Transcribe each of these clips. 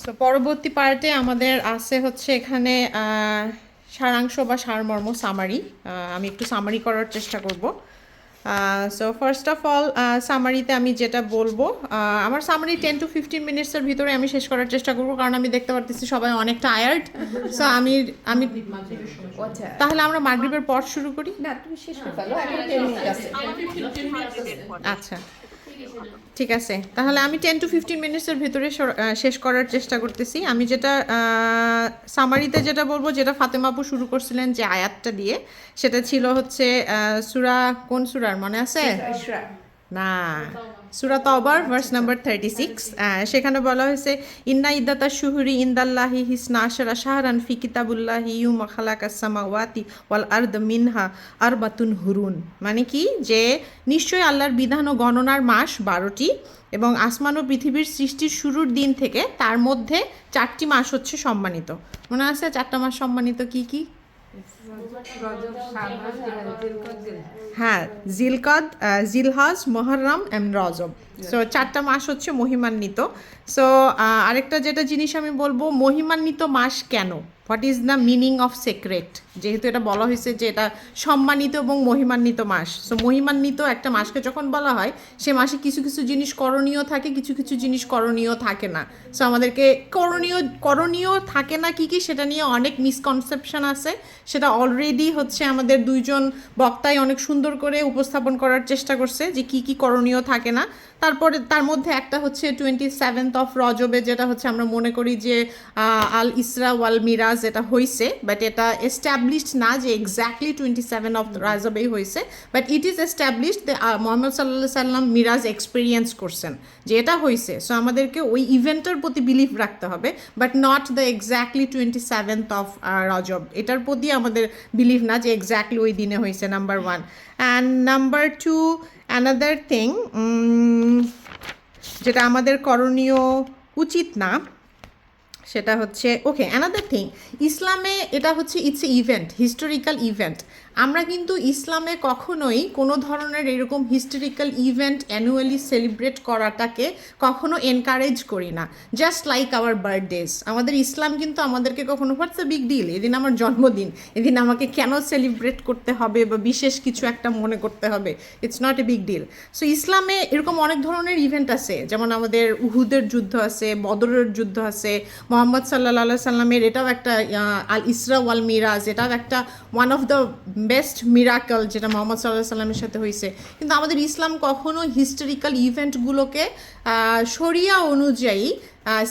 So পরবর্তী পার্টে আমাদের আছে হচ্ছে এখানে সারাংশ বা সারমর্ম সামারি। আমি একটু সামারি করার চেষ্টা করব। সো ফার্স্ট অফ অল সামারিতে আমি যেটা বলবো, আমার সামারি 10 to 15 মিনিটসের ভিতরে আমি শেষ করার চেষ্টা করব, কারণ আমি দেখতে পারতেছি সবাই অনেক টায়ার্ড। সো আমি আমি তাহলে আমরা মাগরিবের পর শুরু করি। না তুমি শেষ করে ফেলো, এখন 10 মিনিট আছে। আচ্ছা ঠিক আছে, তাহলে আমি 10 to 15 মিনিটসের ভিতরে শেষ করার চেষ্টা করতেছি। আমি যেটা সামারিতে যেটা বলবো, যেটা ফাতেমা আপু শুরু করছিলেন যে আয়াতটা দিয়ে, সেটা ছিল হচ্ছে সূরা, কোন সূরার মনে আছে? না, সূরা তাওবার ভার্স নাম্বার 36। সেখানে বলা হয়েছে ইন্না ইদ্দাতা শুহুরি ইনদাল্লাহি হিসনা আশারা শাহরান ফি কিতাবুল্লাহি ইউমা খালাকাস সামাওয়াতি ওয়াল আরদ মিনহা আরবাতুন হুরুন। মানে কি, যে নিশ্চয়ই আল্লাহর বিধান ও গণনার মাস 12টি, এবং আসমান ও পৃথিবীর সৃষ্টির শুরুর দিন থেকে তার মধ্যে 4টি মাস হচ্ছে সম্মানিত। মনে আছে 4টা মাস সম্মানিত কি কি? হ্যাঁ, জিলকদ, জিলহজ, মুহররম এন্ড রজব। সো 4টা মাস হচ্ছে মহিমান্বিত। সো আরেকটা যেটা জিনিস আমি বলবো, মহিমান্বিত মাস কেন, what is the meaning of sacred, যেহেতু এটা বলা হয়েছে যে এটা সম্মানিত এবং মহিমান্বিত মাস। সো মহিমান্বিত একটা মাসকে যখন বলা হয়, সে মাসে কিছু কিছু জিনিস করণীয় থাকে, কিছু কিছু জিনিস করণীয় থাকে না। সো আমাদেরকে করণীয় থাকে না কি কি, সেটা নিয়ে অনেক মিসকনসেপশন আছে। সেটা অলরেডি হচ্ছে আমাদের দুইজন বক্তাই অনেক সুন্দর করে উপস্থাপন করার চেষ্টা করছে যে কি কি করণীয় থাকে না। তারপরে তার মধ্যে একটা হচ্ছে 27th অফ রজবে, যেটা হচ্ছে আমরা মনে করি যে আল ইসরা ওয়াল মিরাজ এটা হয়েছে, বাট এটা এস্টাবলিশড না যে এক্স্যাক্টলি 27 অফ রজবেই হয়েছে, বাট ইট ইজ এস্টাবলিশড যে মোহাম্মদ সাল্লাল্লাহু আলাইহি সাল্লাম মিরাজ এক্সপিরিয়েন্স করছেন, যে এটা হয়েছে। সো আমাদেরকে ওই ইভেন্টের প্রতি বিলিভ রাখতে হবে, but not the exactly 27th of Rajab, এটার প্রতি আমাদের বিলিভ না যে এক্স্যাক্টলি ওই দিনে হয়েছে, number 1। And number 2, another thing, যেটা আমাদের করণীয় উচিত না, সেটা হচ্ছে ওকে অ্যানাদার থিং, ইসলামে এটা হচ্ছে it's a event, historical event. আমরা কিন্তু ইসলামে কখনোই কোনো ধরনের এরকম হিস্টোরিক্যাল ইভেন্ট অ্যানুয়ালি সেলিব্রেট করাটাকে কখনো এনকারেজ করি না, জাস্ট লাইক আওয়ার বার্থডেজ। আমাদের ইসলাম কিন্তু আমাদেরকে কখনো হোয়াটস এ বিগ ডিল, এদিন আমার জন্মদিন, এদিন আমাকে কেন সেলিব্রেট করতে হবে বা বিশেষ কিছু একটা মনে করতে হবে, it's not a big deal. So ইসলামে এরকম অনেক ধরনের ইভেন্ট আছে, যেমন আমাদের উহুদের যুদ্ধ আছে, বদরের যুদ্ধ আছে, মোহাম্মদ সাল্লাল্লাহু আলাইহি সাল্লামের এটাও একটা আল ইসরা ওয়াল মিরাজ, এটাও একটা one of the best miracle যেটা মোহাম্মদ সাল্লাল্লাহু আলাইহি সাল্লামের সাথে হয়েছে। কিন্তু আমাদের ইসলাম কখনো হিস্টোরিক্যাল ইভেন্টগুলোকে শরিয়া অনুযায়ী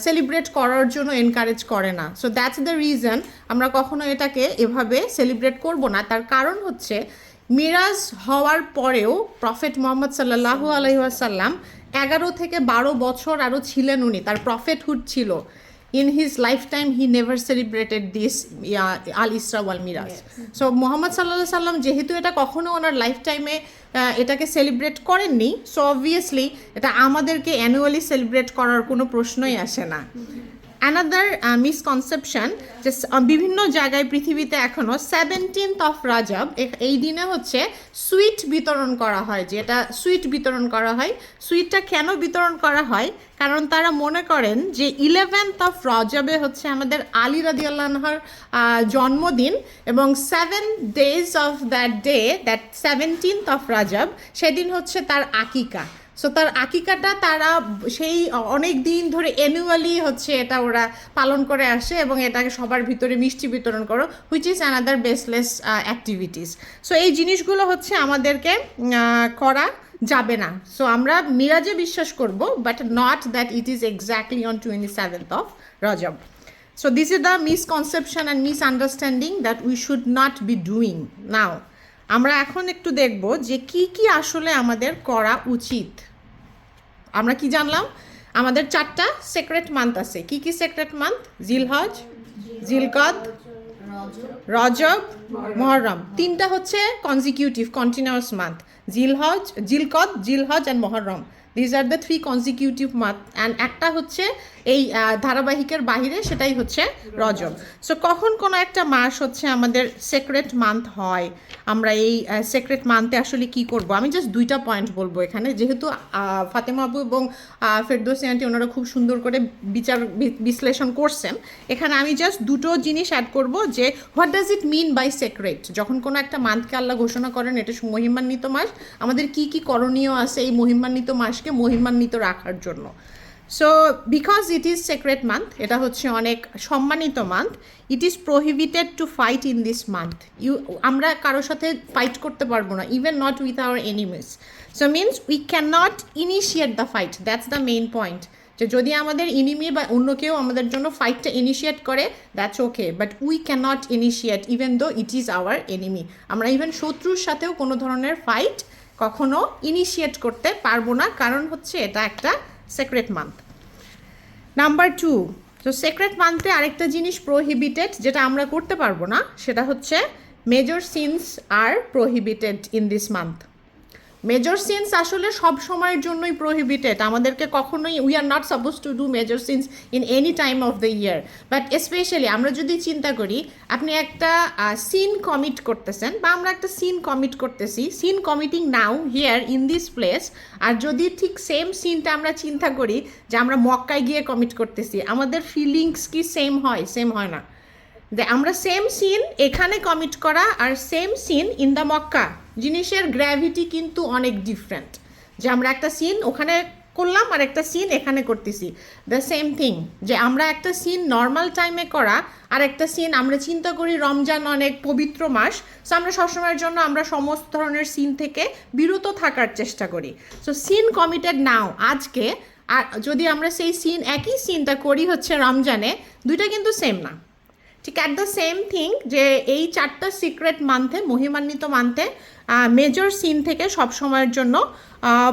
সেলিব্রেট করার জন্য এনকারেজ করে না। সো দ্যাটস দ্য রিজন আমরা কখনো এটাকে এভাবে সেলিব্রেট করব না। তার কারণ হচ্ছে, মিরাজ হওয়ার পরেও প্রফেট মোহাম্মদ সাল্লাল্লাহু আলাইহি ওয়াসাল্লাম 11 থেকে 12 বছর আরও ছিলেন উনি, তার প্রফেটহুড ছিল। In his lifetime he never celebrated this Al Isra wal Miraj. So Mohammad সাল্লাল্লাহু আলাইহি সাল্লাম যেহেতু এটা কখনো ওনার লাইফ টাইমে এটাকে সেলিব্রেট করেননি, সো অবভিয়াসলি এটা আমাদেরকে অ্যানুয়ালি সেলিব্রেট করার কোনো প্রশ্নই আসে না। অ্যানাদার মিসকনসেপশন, যে বিভিন্ন জায়গায় পৃথিবীতে এখনও 17th অফ রাজব এই দিনে হচ্ছে সুইট বিতরণ করা হয়, যেটা সুইট বিতরণ করা হয়। সুইটটা কেন বিতরণ করা হয়? কারণ তারা মনে করেন যে 11th অফ রজবে হচ্ছে আমাদের আলী রাদিয়াল্লাহু আনহুর জন্মদিন, এবং 7 days of that day, that 17th of Rajab, সেদিন হচ্ছে তার আকিকা। সো তার আকিকাটা তারা সেই অনেক দিন ধরে অ্যানুয়ালি হচ্ছে এটা ওরা পালন করে আসে, এবং এটাকে সবার ভিতরে মিষ্টি বিতরণ করো, which is another baseless activities. So এই জিনিসগুলো হচ্ছে আমাদেরকে করা যাবে না। সো আমরা মিরাজে বিশ্বাস করব, but not that it is exactly on 27th of Rajab. So this is the misconception and misunderstanding that we should not be doing now. আমরা এখন একটু দেখব যে কি কি আসলে আমাদের করা উচিত। আমরা কি জানলাম? আমাদের 4টা সেক্রেট মান্থ আছে। কি কি সেক্রেট মান্থ? জিলহজ, জিলকদ, রজব, মুহররম। 3টা হচ্ছে কনজিকিউটিভ কন্টিনিউয়াস মান্থ, জিলকদ, জিলহজ and Muharram. These are the 3 consecutive month. And একটা হচ্ছে এই ধারাবাহিকের বাহিরে সেটাই হচ্ছে রজব। সো কখন কোনো একটা মাস হচ্ছে আমাদের সেক্রেট মান্থ হয়, আমরা এই সেক্রেট মান্থে আসলে কি করব, আমি জাস্ট দুইটা পয়েন্ট বলবো এখানে, যেহেতু ফাতেমা আপু এবং ফেরদৌসী আন্টি ওনারা খুব সুন্দর করে বিশ্লেষণ করছেন, এখানে আমি জাস্ট দুটো জিনিস অ্যাড করব যে what does it mean by sacred. যখন কোনো একটা মান্থকে আল্লাহ ঘোষণা করেন এটা মহিমান্বিত মাস, আমাদের কি কি করণীয় আছে এই মহিমান্বিত মাসকে মহিমান্বিত রাখার জন্য। So because it is sacred month, এটা হচ্ছে অনেক সম্মানিত month, it is prohibited to fight in this month. আমরা কারোর সাথে ফাইট করতে পারবো না, even not with our enemies. So means we can not initiate the fight, that's the main point. যে যদি আমাদের এনিমি বা অন্য কেউ আমাদের জন্য ফাইটটা ইনিশিয়েট করে that's okay, but we can not initiate even though it is our enemy. আমরা ইভেন শত্রুর সাথেও কোনো ধরনের ফাইট কখনো ইনিশিয়েট করতে পারবো না, কারণ হচ্ছে এটা একটা সেক্রেট মান্থ। নাম্বার 2, তো সেক্রেট মান্থে আরেকটা জিনিস প্রোহিবিটেড যেটা আমরা করতে পারবো না, সেটা হচ্ছে মেজর সিনস আর prohibited in this month. Major sins আসলে সব সময়ের জন্যই প্রোহিবিটেড, আমাদেরকে কখনোই we are not suppose to do major sins in any time of the year, but specially আমরা যদি চিন্তা করি আপনি একটা সিন কমিট করতেছেন বা আমরা একটা সিন কমিট করতেছি, sin committing now here in this place, আর যদি ঠিক সেম সিনটা আমরা চিন্তা করি যে আমরা মক্কায় গিয়ে কমিট করতেছি, আমাদের ফিলিংস কি সেম হয়? সেম হয় না। আমরা সেম সিন এখানে কমিট করা আর same sin in the Mecca, জিনিসের গ্র্যাভিটি কিন্তু অনেক ডিফারেন্ট। যে আমরা একটা সিন ওখানে করলাম আর একটা সিন এখানে করতেছি, দ্য সেম থিং। যে আমরা একটা সিন নর্মাল টাইমে করা আর একটা সিন আমরা চিন্তা করি রমজান অনেক পবিত্র মাস, সো আমরা সবসময়ের জন্য আমরা সমস্ত ধরনের সিন থেকে বিরত থাকার চেষ্টা করি। সো সিন কমিটেড নাও আজকে, আর যদি আমরা সেই সিন একই সিনটা করি হচ্ছে রমজানে, দুইটা কিন্তু সেম না। ঠিক অ্যাট দ্য সেম থিং যে এই 4টা সিক্রেট মান্থে মহিমান্বিত মান্থে মেজর সিন থেকে সব সময়ের জন্য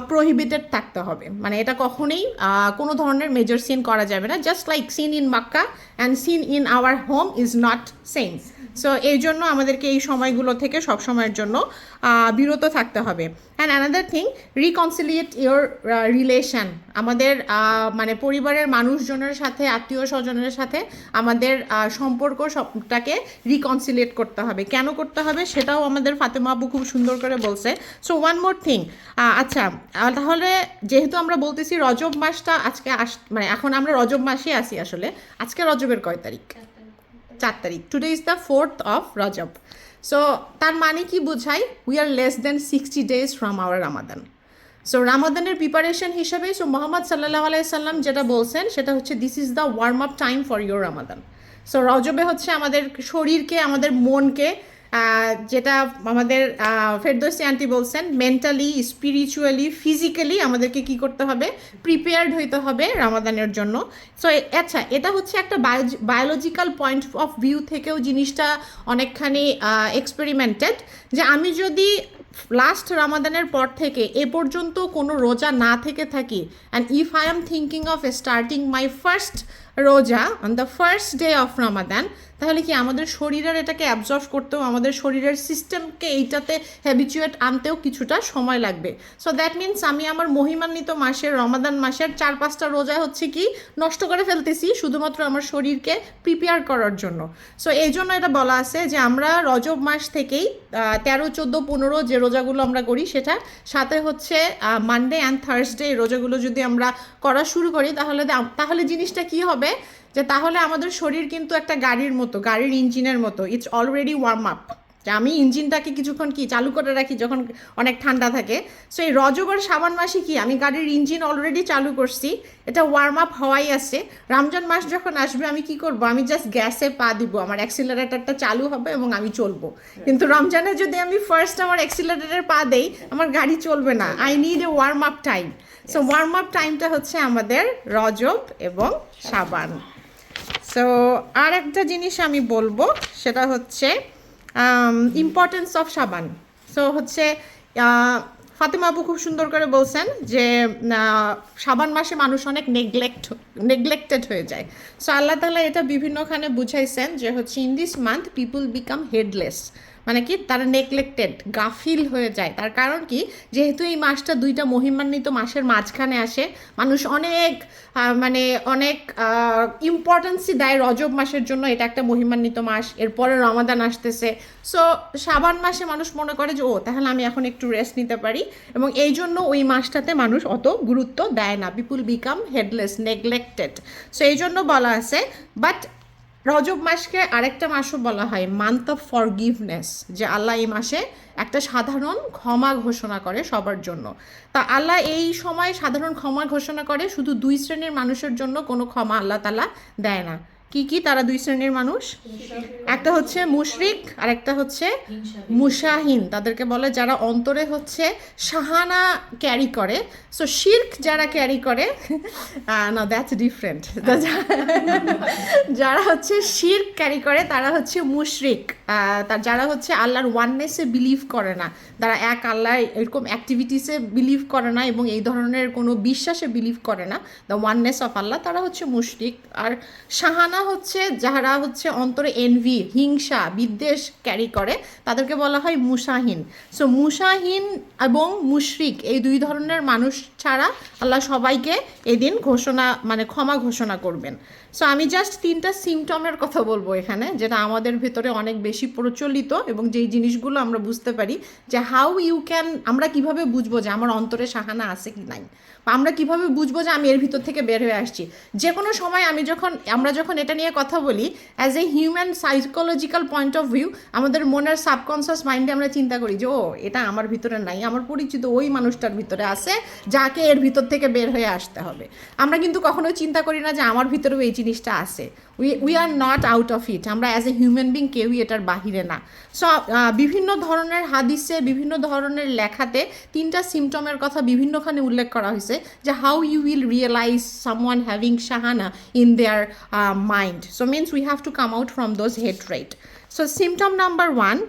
প্রোহিবিটেড থাকতে হবে, মানে এটা কখনোই কোনো ধরনের মেজর সিন করা যাবে না। Just like seen in Mecca and seen in our home is not same. So এই জন্য আমাদেরকে এই সময়গুলো থেকে সব সময়ের জন্য বিরত থাকতে হবে। And another thing, reconciliate your relation, আমাদের মানে পরিবারের মানুষজনের সাথে, আত্মীয় স্বজনের সাথে আমাদের সম্পর্ক সবটাকে রিকনসিলিয়েট করতে হবে। কেন করতে হবে সেটাও আমাদের ফাতেমা আপু খুব সুন্দর করে বলছে। সো ওয়ান মোর থিং, আচ্ছা তাহলে যেহেতু আমরা বলতেছি রজব মাসটা আজকে মানে এখন আমরা রজব মাসে আসি, আসলে আজকে রজবের কয় তারিখ? 4 তারিখ। Today is the 4th of Rajab. So তার মানে কি বোঝায়? We are less than 60 days from our Ramadan. So রামাদানের প্রিপারেশন হিসাবে সো মোহাম্মদ সাল্লাল্লাহু আলাইহি সাল্লাম যেটা বলছেন সেটা হচ্ছে this is the warm up time for your Ramadan. So রজবে হচ্ছে আমাদের শরীরকে, আমাদের মনকে, যেটা আমাদের ফেরদৌসী আন্টি বলছেন, মেন্টালি, স্পিরিচুয়ালি, ফিজিক্যালি আমাদেরকে কি করতে হবে? প্রিপেয়ার্ড হইতে হবে রামাদানের জন্য। সো আচ্ছা, এটা হচ্ছে একটা বায়োলজিক্যাল পয়েন্ট অফ ভিউ থেকেও জিনিসটা অনেকখানি এক্সপেরিমেন্টেড, যে আমি যদি লাস্ট রামাদানের পর থেকে এ পর্যন্ত কোনো রোজা না থেকে থাকি, and if I am thinking of starting my first রোজা on the first day of Ramadan, তাহলে কি আমাদের শরীরের এটাকে অ্যাবজর্ব করতেও, আমাদের শরীরের সিস্টেমকে এইটাতে হ্যাবিচুয়েট আনতেও কিছুটা সময় লাগবে। সো দ্যাট মিনস আমি আমার মহিমান্বিত মাসের, রমাদান মাসের 4-5টা রোজা হচ্ছে কি নষ্ট করে ফেলতেছি শুধুমাত্র আমার শরীরকে প্রিপেয়ার করার জন্য। সো এই জন্য এটা বলা আছে যে আমরা রজব মাস থেকেই 13, 14, 15 যে রোজাগুলো আমরা করি সেটা, সাথে হচ্ছে মানডে অ্যান্ড থার্সডে রোজাগুলো যদি আমরা করা শুরু করি, তাহলে জিনিসটা কি হবে যে তাহলে আমাদের শরীর কিন্তু একটা গাড়ির মতো, গাড়ির ইঞ্জিনের মতো, ইটস অলরেডি ওয়ার্ম আপ। যে আমি ইঞ্জিনটাকে কিছুক্ষণ কি চালু করে রাখি যখন অনেক ঠান্ডা থাকে, সো এই রজব আর শাবান মাসে কি আমি গাড়ির ইঞ্জিন অলরেডি চালু করছি, এটা ওয়ার্ম আপ হওয়াই আছে। রমজান মাস যখন আসবে আমি কি করব? আমি জাস্ট গ্যাসে পা দিব, আমার অ্যাক্সিলারেটারটা চালু হবে এবং আমি চলবো। কিন্তু রমজানে যদি আমি ফার্স্ট আমার অ্যাক্সিলারেটার পা দেই, আমার গাড়ি চলবে না। I need a worm up time. So warm up টাইমটা হচ্ছে আমাদের রজব এবং শাবান। সো আর একটা জিনিস আমি বলবো, সেটা হচ্ছে ইম্পর্টেন্স অফ শাবান। সো হচ্ছে ফাতেমা আপু খুব সুন্দর করে বলছেন যে শাবান মাসে মানুষ অনেক নেগলেক্টেড হয়ে যায়। সো আল্লাহ তাআলা এটা বিভিন্নখানে বুঝাইছেন যে হচ্ছে in this month people become headless, মানে কি তারা নেগলেক্টেড, গাফিল হয়ে যায়। তার কারণ কি, যেহেতু এই মাসটা দুইটা মহিমান্বিত মাসের মাঝখানে আসে, মানুষ অনেক মানে অনেক ইম্পর্টেন্সই দেয় রজব মাসের জন্য, এটা একটা মহিমান্বিত মাস, এরপরে রমাদান আসতেছে। সো শাবান মাসে মানুষ মনে করে যে ও তাহলে আমি এখন একটু রেস্ট নিতে পারি, এবং এই জন্য ওই মাসটাতে মানুষ অত গুরুত্ব দেয় না। পিপুল বিকাম হেডলেস, নেগলেক্টেড। সো এই জন্য বলা আছে। বাট রজব মাসকে আরেকটা মাসও বলা হয় মান্থ অফ ফরগিভনেস, যে আল্লাহ এই মাসে একটা সাধারণ ক্ষমা ঘোষণা করে সবার জন্য। তা আল্লাহ এই সময় সাধারণ ক্ষমা ঘোষণা করে, শুধু দুই শ্রেণীর মানুষের জন্য কোনো ক্ষমা আল্লাহ তাআলা দেয় না। কি কি তারা দুই শ্রেণীর মানুষ? একটা হচ্ছে মুশরিক আর একটা হচ্ছে মুশাহিন। তাদেরকে বলে যারা অন্তরে হচ্ছে শাহানা ক্যারি করে। সো শিরক যারা ক্যারি করে, না দ্যাটস ডিফারেন্ট। যারা হচ্ছে শিরক ক্যারি করে তারা হচ্ছে মুশরিক। যারা হচ্ছে আল্লাহর ওয়াননেসে বিলিভ করে না, তারা এক আল্লাহ এরকম অ্যাক্টিভিটিসে বিলিভ করে না এবং এই ধরনের কোনো বিশ্বাসে বিলিভ করে না, দ্য ওয়াননেস অফ আল্লাহ, তারা হচ্ছে মুশরিক। আর শাহানা হচ্ছে যারা হচ্ছে অন্তরে এনভি, হিংসা, বিদ্বেষ ক্যারি করে, তাদেরকে বলা হয় মুশাহিন। সো মুশাহিন এবং মুশরিক এই দুই ধরনের মানুষ ছাড়া আল্লাহ সবাইকে এদিন মানে ক্ষমা ঘোষণা করবেন। সো আমি জাস্ট 3টা সিমটমের কথা বলবো এখানে, যেটা আমাদের ভেতরে অনেক বেশি প্রচলিত এবং যেই জিনিসগুলো আমরা বুঝতে পারি যে হাউ ইউ ক্যান, আমরা কিভাবে বুঝবো যে আমার অন্তরে শাহানা আছে কি নাই, বা আমরা কিভাবে বুঝবো যে আমি এর ভিতর থেকে বের হয়ে আসছি। যে কোনো সময় আমরা যখন এটা নিয়ে কথা বলি as a human psychological point of view, আমাদের মনের সাবকনসিয়াস মাইন্ডে আমরা চিন্তা করি যে ও এটা আমার ভিতরে নাই, আমার পরিচিত ওই মানুষটার ভিতরে আছে, যাকে এর ভিতর থেকে বের হয়ে আসতে হবে। আমরা কিন্তু কখনোই চিন্তা করি না যে আমার ভিতরেও এই জিনিসটা আছে। We are not out of it. আমরা অ্যাজ এ হিউম্যান বিং কেউই এটার বাহিরে না। সো বিভিন্ন ধরনের হাদিসে, বিভিন্ন ধরনের লেখাতে 3টা সিমটমের কথা বিভিন্নখানে উল্লেখ করা হয়েছে, যে how you will realize someone having শাহানা in their mind. So means we have to come out from those hatred. So symptom number 1,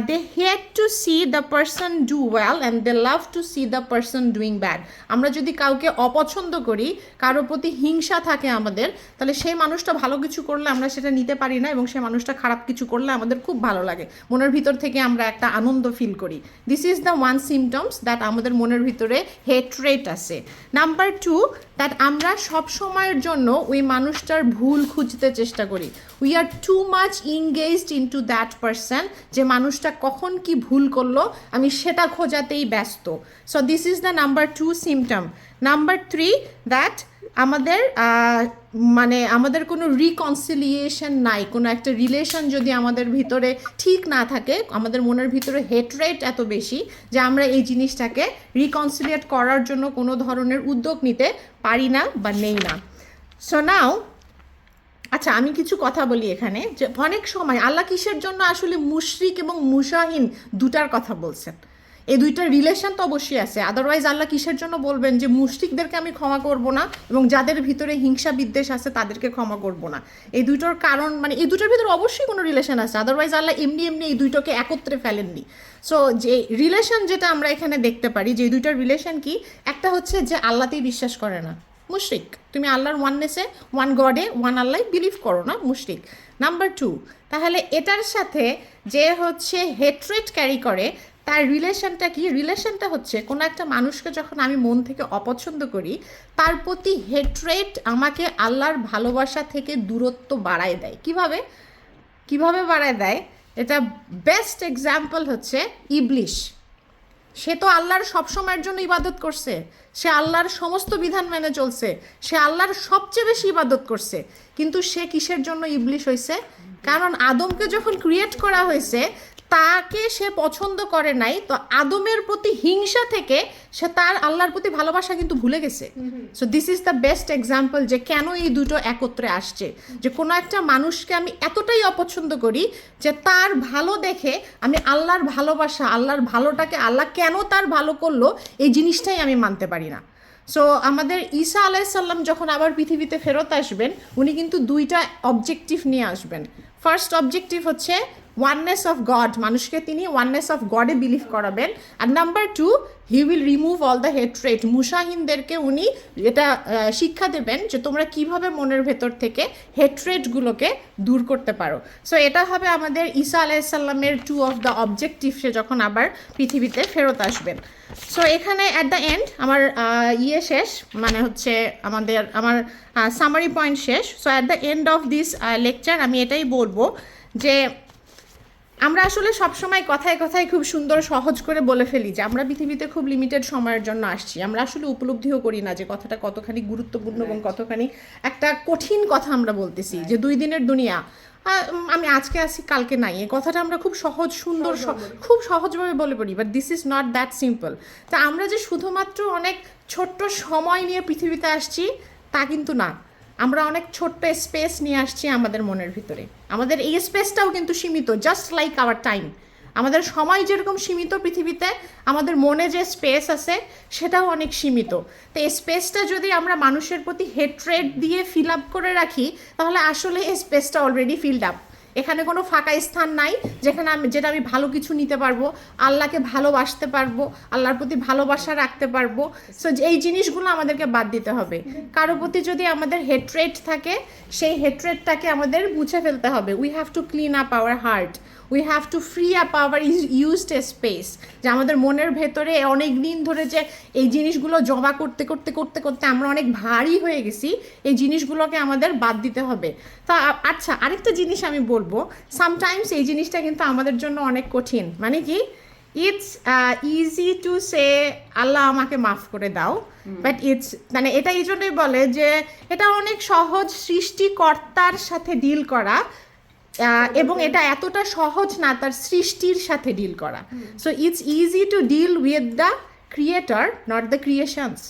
they hate to see the person do well and they love to see the person doing bad. আমরা যদি কাউকে অপছন্দ করি, কারো প্রতি হিংসা থাকে আমাদের, তাহলে সেই মানুষটা ভালো কিছু করলে আমরা সেটা নিতে পারি না, এবং সেই মানুষটা খারাপ কিছু করলে আমাদের খুব ভালো লাগে, মনের ভিতর থেকে আমরা একটা আনন্দ ফিল করি। This is the one symptoms that আমাদের মনের ভিতরে হেট্রেট আছে। নাম্বার 2, দ্যাট আমরা সব সময়ের জন্য ওই মানুষটার ভুল খুঁজতে চেষ্টা করি। We are too much engaged into that person, যে মানুষটা কখন কি ভুল করলো আমি সেটা খোঁজাতেই ব্যস্ত। So this is the number 2 symptom. Number 3, that আমাদের কোনো রিকনসিলিয়েশন নাই। কোনো একটা রিলেশন যদি আমাদের ভিতরে ঠিক না থাকে, আমাদের মনের ভিতরে হেট্রেট এত বেশি যে আমরা এই জিনিসটাকে রিকনসিলিয়েট করার জন্য কোনো ধরনের উদ্যোগ নিতে পারি না বা নেই না। সো নাও, আচ্ছা আমি কিছু কথা বলি এখানে, যে অনেক সময় আল্লাহ কিসের জন্য আসলে মুশরিক এবং মুশাহিন দুটার কথা বলছেন। এই দুইটার রিলেশন তো অবশ্যই আছে, আদারওয়াইজ আল্লাহ কিসের জন্য বলবেন যে মুশরিকদেরকে আমি ক্ষমা করব না এবং যাদের ভিতরে হিংসা বিদ্বেষ আছে তাদেরকে ক্ষমা করব না। এই দুইটার কারণ, মানে এই দুইটার ভিতরে অবশ্যই কোনো রিলেশন আছে, আদারওয়াইজ আল্লাহ এমনি এই দুইটাকে একত্রে ফেলেননি। সো যে রিলেশন যেটা আমরা এখানে দেখতে পারি, যে দুইটার রিলেশন কি, একটা হচ্ছে যে আল্লাহতেই বিশ্বাস করে না, মুশরিক। তুমি আল্লাহর ওয়াননেসে, ওয়ান গডে, ওয়ান আল্লাহ বিলিভ করো না, মুশরিক। নাম্বার 2, তাহলে এটার সাথে যে হচ্ছে হেট্রেট ক্যারি করে, তার রিলেশনটা কি? রিলেশনটা হচ্ছে কোনো একটা মানুষকে যখন আমি মন থেকে অপছন্দ করি, তার প্রতি হেট্রেট আমাকে আল্লাহর ভালোবাসা থেকে দূরত্ব বাড়ায় দেয়। কিভাবে বাড়ায় দেয়? এটা বেস্ট এক্সাম্পল হচ্ছে ইবলিশ। সে তো আল্লাহর সবসময়ের জন্য ইবাদত করছে, সে আল্লাহর সমস্ত বিধান মেনে চলছে, সে আল্লাহর সবচেয়ে বেশি ইবাদত করছে, কিন্তু সে কিসের জন্য ইবলিশ হয়েছে? কারণ আদমকে যখন ক্রিয়েট করা হয়েছে তাকে সে পছন্দ করে নাই, তো আদমের প্রতি হিংসা থেকে সে তার আল্লাহর প্রতি ভালোবাসা কিন্তু ভুলে গেছে। So this is the best example যে কেন এই দুটো একত্রে আসছে, যে কোনো একটা মানুষকে আমি এতটাই অপছন্দ করি যে তার ভালো দেখে আমি আল্লাহর ভালোবাসা, আল্লাহর ভালোটাকে আল্লাহ কেন তার ভালো করলো এই জিনিসটাই আমি মানতে পারি না। সো আমাদের ঈসা আলাইসাল্লাম যখন আবার পৃথিবীতে ফেরত আসবেন, উনি কিন্তু 2টা অবজেক্টিভ নিয়ে আসবেন। ফার্স্ট অবজেক্টিভ হচ্ছে ওয়াননেস অফ গড, মানুষকে তিনি ওয়াননেস অফ গডে বিলিভ করাবেন। আর number 2, he will remove all the hatred, মুসাহিনদেরকে উনি এটা শিক্ষা দেবেন যে তোমরা কিভাবে মনের ভেতর থেকে হেট্রেটগুলোকে দূর করতে পারো। সো এটা হবে আমাদের ঈসা আলাইসাল্লামের 2 অফ দ্য অবজেক্টিভ, সে যখন আবার পৃথিবীতে ফেরত আসবেন। সো এখানে অ্যাট দ্য এন্ড আমার শেষ, মানে হচ্ছে আমার সামারি পয়েন্ট শেষ। So at the end of this lecture আমি এটাই বলবো যে আমরা আসলে সবসময় কথায় কথায় খুব সুন্দর সহজ করে বলে ফেলি যে আমরা পৃথিবীতে খুব লিমিটেড সময়ের জন্য আসছি। আমরা আসলে উপলব্ধিও করি না যে কথাটা কতখানি গুরুত্বপূর্ণ এবং কতখানি একটা কঠিন কথা আমরা বলতেছি, যে 2 দিনের দুনিয়া, আমি আজকে আসি কালকে নাই, এই কথাটা আমরা খুব সহজ সুন্দর খুব সহজভাবে বলে পড়ি, but this is not that simple. তা আমরা যে শুধুমাত্র অনেক ছোট্ট সময় নিয়ে পৃথিবীতে আসছি তা কিন্তু না, আমরা অনেক ছোট্ট স্পেস নিয়ে আসছি আমাদের মনের ভিতরে। আমাদের এই স্পেসটাও কিন্তু সীমিত, জাস্ট লাইক আওয়ার টাইম। আমাদের সময় যেরকম সীমিত পৃথিবীতে, আমাদের মনে যে স্পেস আছে সেটাও অনেক সীমিত। তো এই স্পেসটা যদি আমরা মানুষের প্রতি হেট্রেট দিয়ে ফিল আপ করে রাখি, তাহলে আসলে এই স্পেসটা অলরেডি ফিল্ড আপ। এখানে কোনো ফাঁকা স্থান নাই যেখানে যেটা আমি ভালো কিছু নিতে পারবো, আল্লাহকে ভালোবাসতে পারবো, আল্লাহর প্রতি ভালোবাসা রাখতে পারবো। সো এই জিনিসগুলো আমাদেরকে বাদ দিতে হবে। কারো প্রতি যদি আমাদের হেট্রেট থাকে, সেই হেট্রেটটাকে আমাদের মুছে ফেলতে হবে। We have to clean up our heart, we have to free up our used space. যে আমাদের মনের ভেতরে অনেক দিন ধরে যে এই জিনিসগুলো জমা করতে করতে করতে করতে আমরা অনেক ভারী হয়ে গেছি, এই জিনিসগুলোকে আমাদের বাদ দিতে হবে। তা আচ্ছা, আরেকটা জিনিস আমি বলবো, সামটাইমস এই জিনিসটা কিন্তু আমাদের জন্য অনেক কঠিন। মানে কি, ইটস ইজি টু সে আল্লাহ আমাকে মাফ করে দাও, বাট ইটস মানে এটা এই জন্যই বলে যে এটা অনেক সহজ সৃষ্টিকর্তার সাথে ডিল করা, এবং এটা এতটা সহজ না তার সৃষ্টির সাথে ডিল করা। So it's easy to deal with the creator, not the creations.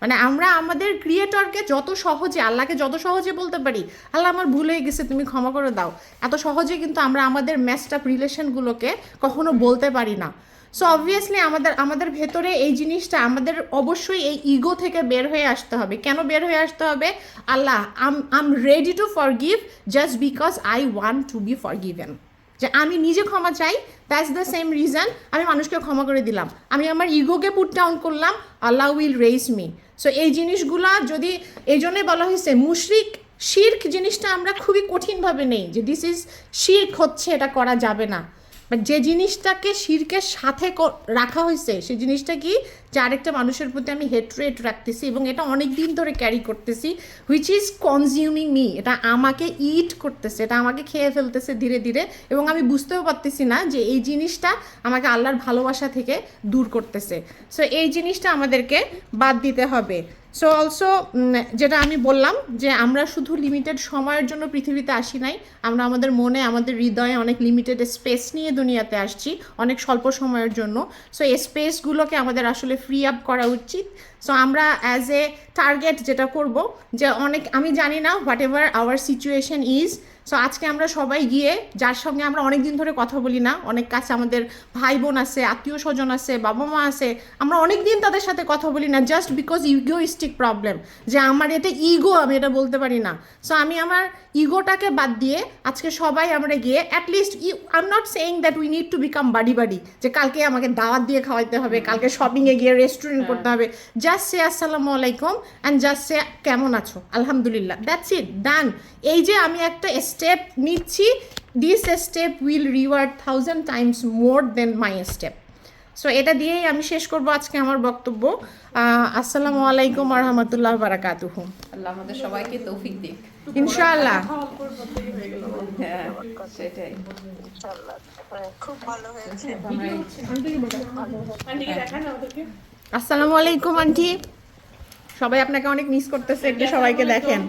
মানে আমরা আমাদের ক্রিয়েটরকে যত সহজে, আল্লাহকে যত সহজে বলতে পারি আল্লাহ আমার ভুল হয়ে গেছে তুমি ক্ষমা করে দাও, এত সহজে কিন্তু আমরা আমাদের মেসড আপ রিলেশনগুলোকে কখনো বলতে পারি না। সো অবভিয়াসলি আমাদের ভেতরে এই জিনিসটা আমাদের অবশ্যই এই ইগো থেকে বের হয়ে আসতে হবে। কেন বের হয়ে আসতে হবে? Allah, I am ready to forgive just because I want to be forgiven. যে আমি নিজে ক্ষমা চাই, দ্যাটস দ্য সেম রিজন আমি মানুষকে ক্ষমা করে দিলাম। আমি আমার ইগোকে পুট ডাউন করলাম, আল্লাহ উইল রেইজ মি। সো এই জিনিসগুলো যদি, এই জন্যই বলা হয়েছে মুশরিক শিরক জিনিসটা আমরা খুবই কঠিনভাবে নেই, যে দিস ইজ শিরক হচ্ছে, এটা করা যাবে না। বাট যে জিনিসটাকে শিরকের সাথে রাখা হয়েছে সেই জিনিসটা কি, যে আরেকটা মানুষের প্রতি আমি হেট্রেট রাখতেছি এবং এটা অনেক দিন ধরে ক্যারি করতেছি, হুইচ ইজ কনজিউমিং মি, এটা আমাকে ইট করতেছে, এটা আমাকে খেয়ে ফেলতেছে ধীরে ধীরে, এবং আমি বুঝতেও পারতেছি না যে এই জিনিসটা আমাকে আল্লাহর ভালোবাসা থেকে দূর করতেছে। সো এই জিনিসটা আমাদেরকে বাদ দিতে হবে। সো অলসো যেটা আমি বললাম যে আমরা শুধু লিমিটেড সময়ের জন্য পৃথিবীতে আসি নাই, আমরা আমাদের মনে, আমাদের হৃদয়ে অনেক লিমিটেড স্পেস নিয়ে দুনিয়াতে আসছি, অনেক স্বল্প সময়ের জন্য। সো এই স্পেসগুলোকে আমাদের আসলে ফ্রি আপ করা উচিত। সো আমরা অ্যাজ এ টার্গেট যেটা করব, যে অনেক, আমি জানি না whatever our situation is, so আজকে আমরা সবাই গিয়ে, যার সঙ্গে আমরা অনেক দিন ধরে কথা বলি না, অনেক কাছে আমাদের ভাই বোন আছে, আত্মীয় স্বজন আছে, বাবা মা আছে, আমরা অনেক দিন তাদের সাথে কথা বলি না, জাস্ট বিকজ ইগোইস্টিক প্রবলেম, যে আমার এটা ইগো, আমি এটা বলতে পারি না। সো আমি আমার ইগোটাকে বাদ দিয়ে আজকে সবাই আমরা গিয়ে at least, I am not saying that we need to become buddy buddy, যে কালকে আমাকে দাওয়াত দিয়ে খাওয়াইতে হবে, কালকে শপিংয়ে গিয়ে রেস্টুরেন্ট করতে হবে। জাস্ট সে আসসালামু আলাইকুম অ্যান্ড জাস্ট সে কেমন আছো, আলহামদুলিল্লাহ, দ্যাটস ইট, ডান। এই যে আমি একটা স্টেপ নিচ্ছি, this step will reward 1000 times more than my step. So এটা দিয়েই আমি শেষ করব আজকে আমার বক্তব্য। আসসালামু আলাইকুম ওয়া রাহমাতুল্লাহি ওয়া বারাকাতুহু। আল্লাহ আমাদের সবাইকে তৌফিক দিক ইনশাআল্লাহ। হ্যাঁ, সেটাই। খুব ভালো হয়েছে। আসসালামু আলাইকুম আন্টি, সবাই আপনাকে অনেক মিস করতেছে, একটু সবাইকে দেখেন।